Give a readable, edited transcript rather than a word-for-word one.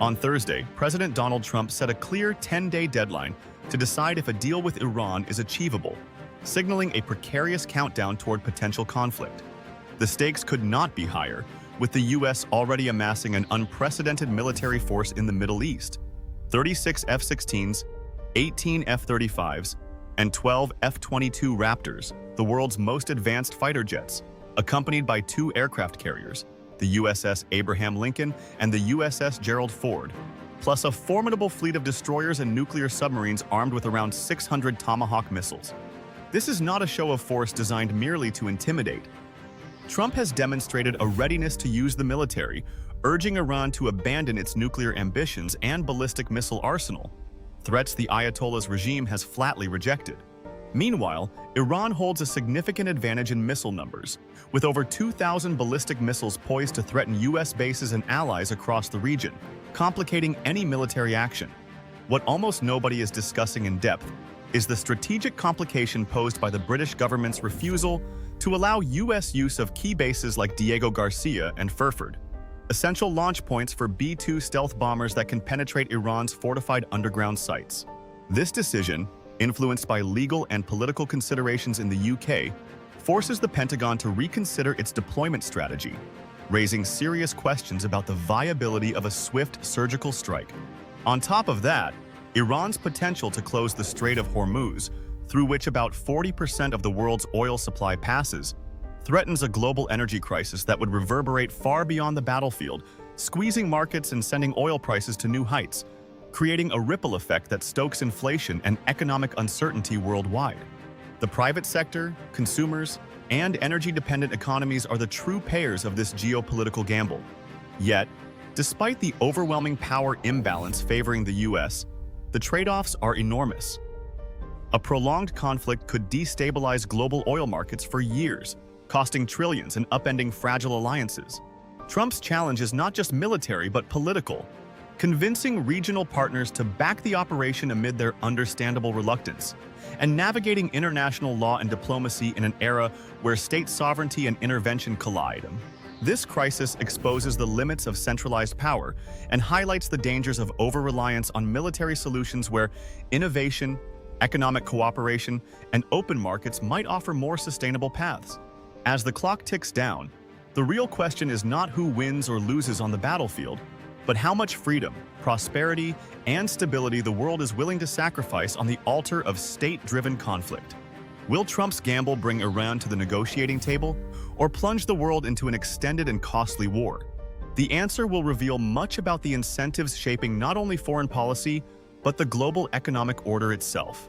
On Thursday, President Donald Trump set a clear 10-day deadline to decide if a deal with Iran is achievable, signaling a precarious countdown toward potential conflict. The stakes could not be higher, with the U.S. already amassing an unprecedented military force in the Middle East: 36 F-16s, 18 F-35s, and 12 F-22 Raptors, the world's most advanced fighter jets, accompanied by 2 aircraft carriers, the USS Abraham Lincoln and the USS Gerald Ford, plus a formidable fleet of destroyers and nuclear submarines armed with around 600 Tomahawk missiles. This is not a show of force designed merely to intimidate. Trump has demonstrated a readiness to use the military, urging Iran to abandon its nuclear ambitions and ballistic missile arsenal, threats the Ayatollah's regime has flatly rejected. Meanwhile, Iran holds a significant advantage in missile numbers, with over 2,000 ballistic missiles poised to threaten U.S. bases and allies across the region, complicating any military action. What almost nobody is discussing in depth is the strategic complication posed by the British government's refusal to allow U.S. use of key bases like Diego Garcia and Furford, essential launch points for B-2 stealth bombers that can penetrate Iran's fortified underground sites. This decision, influenced by legal and political considerations in the UK, forces the Pentagon to reconsider its deployment strategy, raising serious questions about the viability of a swift surgical strike. On top of that, Iran's potential to close the Strait of Hormuz, through which about 40% of the world's oil supply passes, threatens a global energy crisis that would reverberate far beyond the battlefield, squeezing markets and sending oil prices to new heights, creating a ripple effect that stokes inflation and economic uncertainty worldwide. The private sector, consumers, and energy-dependent economies are the true payers of this geopolitical gamble. Yet, despite the overwhelming power imbalance favoring the U.S., the trade-offs are enormous. A prolonged conflict could destabilize global oil markets for years, costing trillions and upending fragile alliances. Trump's challenge is not just military but political, convincing regional partners to back the operation amid their understandable reluctance, and navigating international law and diplomacy in an era where state sovereignty and intervention collide. This crisis exposes the limits of centralized power and highlights the dangers of over-reliance on military solutions where innovation, economic cooperation, and open markets might offer more sustainable paths. As the clock ticks down, the real question is not who wins or loses on the battlefield, but how much freedom, prosperity, and stability the world is willing to sacrifice on the altar of state-driven conflict. Will Trump's gamble bring Iran to the negotiating table, or plunge the world into an extended and costly war? The answer will reveal much about the incentives shaping not only foreign policy, but the global economic order itself.